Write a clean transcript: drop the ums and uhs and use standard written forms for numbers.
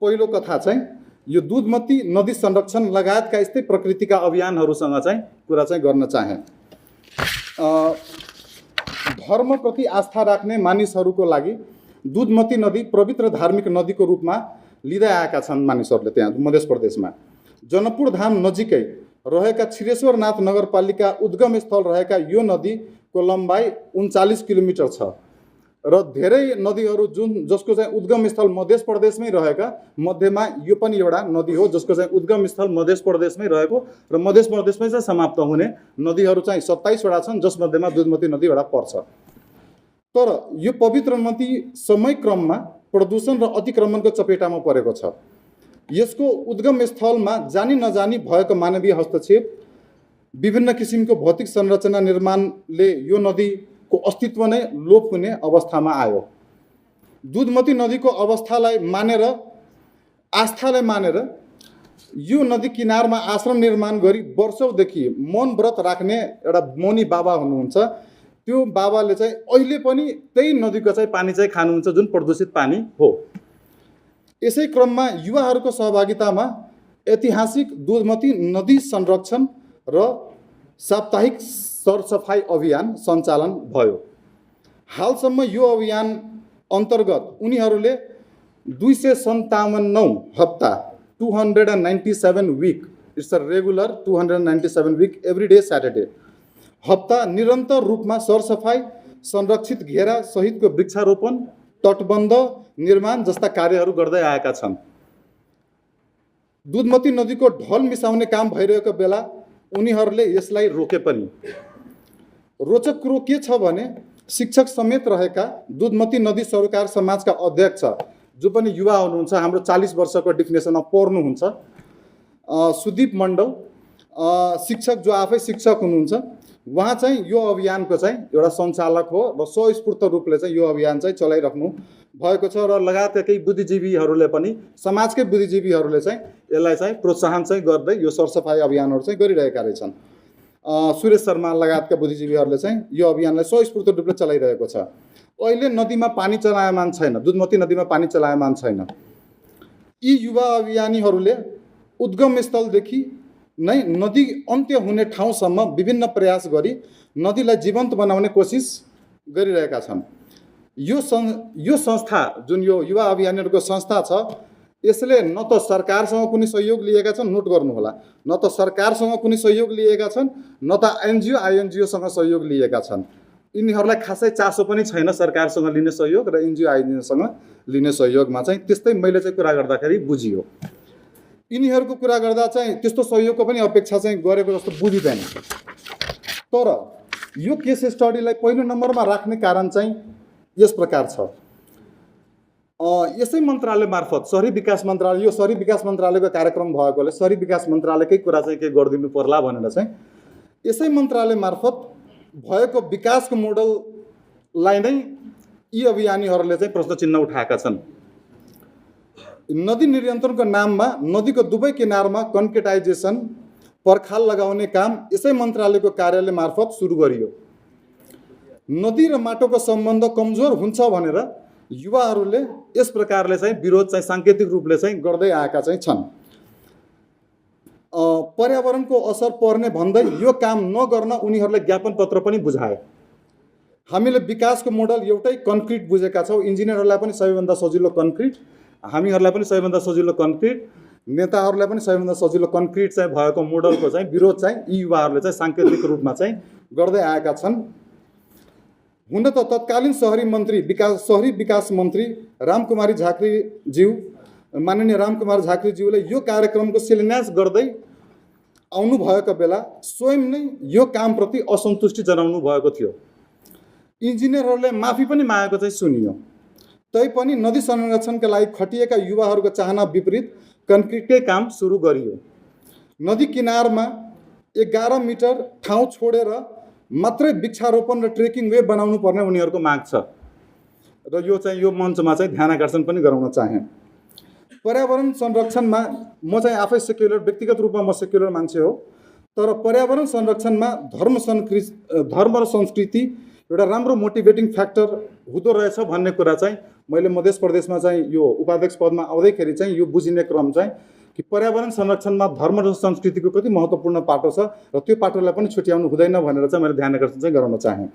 पहिलो कथा चाहिँ यो दुधमती नदी संरक्षण लगायतका यस्तै प्रकृतिका अभियानहरूसँग चाहिँ कुरा चाहिँ गर्न चाहे। धर्मप्रति आस्था राख्ने मानिसहरूको लागि दुधमती नदी पवित्र धार्मिक नदीको रूपमा लिँदै आएका छन् मानिसहरूले। त्यहाँ मध्य प्रदेशमा जनकपुर धाम नजिकै रहेका छिरेश्वरनाथ नगरपालिका उद्गम स्थल रहेका यो नदीको लम्बाइ 39 किलोमिटर छ र धेरै नदीहरू जसको चाहिँ उद्गम स्थल मध्य प्रदेशमै रहेका मध्येमा यो पनि एउटा नदी हो जसको चाहिँ उद्गम स्थल मध्य प्रदेशमै रहेको र मध्य प्रदेशमै चाहिँ समाप्त हुने नदीहरू चाहिँ 27 वटा छन्, जसमध्येमा दुधमती नदी एउटा पर्छ। तर यो पवित्र नदी समयक्रममा प्रदूषण र अतिक्रमणको चपेटामा परेको छ। यसको उद्गम स्थलमा जानी नजानी भएको मानवीय हस्तक्षेप, विभिन्न किसिमको भौतिक संरचना निर्माणले यो नदीको अस्तित्व नै लोप हुने अवस्थामा आयो। दुधमती नदीको अवस्थालाई मानेर, आस्थालाई मानेर यो नदी किनारमा आश्रम निर्माण गरी वर्षौंदेखि मौन व्रत राख्ने एउटा मौनी बाबा हुनुहुन्छ। त्यो बाबाले चाहिँ अहिले पनि त्यही नदीको चाहिँ पानी चाहिँ खानुहुन्छ, जुन प्रदूषित पानी हो। यसै क्रममा युवाहरूको सहभागितामा ऐतिहासिक दुधमती नदी संरक्षण र साप्ताहिक सरसफाई अभियान सञ्चालन भयो। हालसम्म यो अभियान अन्तर्गत उनीहरूले 257 हप्ता 297 week, it's a regular 297 week every day Saturday हप्ता निरन्तर रूपमा सरसफाई, संरक्षित घेरा सहितको वृक्षारोपण, तटबन्ध निर्माण जस्ता कार्यहरू गर्दै आएका छन्। दुधमती नदीको ढल मिसाउने काम भइरहेको बेला उनीहरूले यसलाई रोके पनि। रोचक कुरो के छ भने शिक्षक समेत रहेका दुधमती नदी सरोकार समाजका अध्यक्ष, जो पनि युवा हुनुहुन्छ, हाम्रो 40 वर्षको डिफिनेसनमा पर्नुहुन्छ, सुदीप मण्डल, शिक्षक जो आफै शिक्षक हुनुहुन्छ, उहाँ चाहिँ यो अभियानको चाहिँ एउटा सञ्चालक हो र स्वस्फूर्त रूपले चाहिँ यो अभियान चाहिँ चलाइराख्नु भएको छ र लगायतका केही बुद्धिजीवीहरूले पनि, समाजकै बुद्धिजीवीहरूले चाहिँ यसलाई चाहिँ प्रोत्साहन चाहिँ गर्दै यो सरसफाई अभियानहरू चाहिँ गरिरहेका रहेछन्। सुरेश शर्मा लगायतका बुद्धिजीवीहरूले चाहिँ यो अभियानलाई स्वस्फूर्त रूपले चलाइरहेको छ। अहिले नदीमा पानी चलायमान छैन, दुधमती नदीमा पानी चलायमान छैन। यी युवा अभियानीहरूले उद्गम स्थलदेखि नै नदी अन्त्य हुने ठाउँसम्म विभिन्न प्रयास गरी नदीलाई जीवन्त बनाउने कोसिस गरिरहेका छन्। यो संस्था, जुन यो युवा अभियानीहरूको संस्था छ, यसले न त सरकारसँग कुनै सहयोग लिएका छन्, नोट गर्नुहोला, न त सरकारसँग कुनै सहयोग लिएका छन्, न त एनजिओ आइएनजिओसँग सहयोग लिएका छन्। यिनीहरूलाई खासै चासो पनि छैन सरकारसँग लिने सहयोग र एनजिओ आइएनजिओसँग लिने सहयोगमा चाहिँ। त्यस्तै मैले चाहिँ कुरा गर्दाखेरि बुझियो। यिनीहरूको कुरा गर्दा चाहिँ त्यस्तो सहयोगको पनि अपेक्षा चाहिँ गरेको जस्तो बुझिँदैन। तर यो केस स्टडीलाई पहिलो नम्बरमा राख्ने कारण चाहिँ यस प्रकार छ। यसै मन्त्रालय मार्फत शहरी विकास मन्त्रालय, यो शहरी विकास मन्त्रालयको कार्यक्रम भएकोले शहरी विकास मन्त्रालयकै कुरा चाहिँ के गरिदिनु पर्ला भनेर चाहिँ यसै मन्त्रालय मार्फत भएको विकासको मोडललाई नै यी अभियानीहरूले चाहिँ प्रश्न चिन्ह उठाएका छन्। नदी नियन्त्रणको नाममा नदीको दुवै किनारमा कन्क्रिटाइजेसन, पर्खाल लगाउने काम यसै मन्त्रालयको कार्यालय मार्फत सुरु गरियो। नदी र माटोको सम्बन्ध कमजोर हुन्छ भनेर युवाहरूले यस प्रकारले चाहिँ विरोध चाहिँ साङ्केतिक रूपले चाहिँ गर्दै आएका चाहिँ छन्। पर्यावरणको असर पर्ने भन्दै यो काम नगर्न उनीहरूले ज्ञापन पत्र पनि बुझाए। हामीले विकासको मोडल एउटै कन्क्रिट बुझेका छौँ। इन्जिनियरहरूलाई पनि सबैभन्दा सजिलो कन्क्रिट, हामीहरूलाई पनि सबैभन्दा सजिलो कन्क्रिट, नेताहरूलाई पनि सबैभन्दा सजिलो कन्क्रिट चाहिँ भएको मोडलको चाहिँ विरोध चाहिँ यी युवाहरूले चाहिँ साङ्केतिक रूपमा चाहिँ गर्दै आएका छन्। हुन त तत्कालीन शहरी विकास मन्त्री रामकुमारी झाँक्रीज्यू, माननीय रामकुमार झाँक्रीज्यूले यो कार्यक्रमको शिलान्यास गर्दै आउनुभएको बेला स्वयं नै यो कामप्रति असन्तुष्टि जनाउनु भएको थियो। इन्जिनियरहरूले माफी पनि मागेको चाहिँ सुनियो। तैपनि नदी संरक्षणका लागि खटिएका युवाहरूको चाहना विपरीत कन्क्रिटकै काम सुरु गरियो। नदी किनारमा 11 मिटर ठाउँ छोडेर मात्रै वृक्षारोपण र ट्रेकिङ वे बनाउनु पर्ने उनीहरूको माग छ र यो चाहिँ यो मञ्चमा चाहिँ ध्यान आकर्षण पनि गराउन चाहे। पर्यावरण संरक्षणमा म चाहिँ आफै सेक्युलर, व्यक्तिगत रूपमा म सेक्युलर मान्छे हो, तर पर्यावरण संरक्षणमा धर्म र संस्कृति एउटा राम्रो मोटिभेटिङ फ्याक्टर हुँदो रहेछ भन्ने कुरा चाहिँ मैले मध्य प्रदेशमा चाहिँ यो उपाध्यक्ष पदमा आउँदैखेरि चाहिँ यो बुझिने क्रम चाहिँ कि पर्यावरण संरक्षणमा धर्म र संस्कृतिको कति महत्त्वपूर्ण पाटो छ र त्यो पाटोलाई पनि छुट्याउनु हुँदैन भनेर चाहिँ मैले ध्यान आकर्षण चाहिँ गराउन चाहेँ।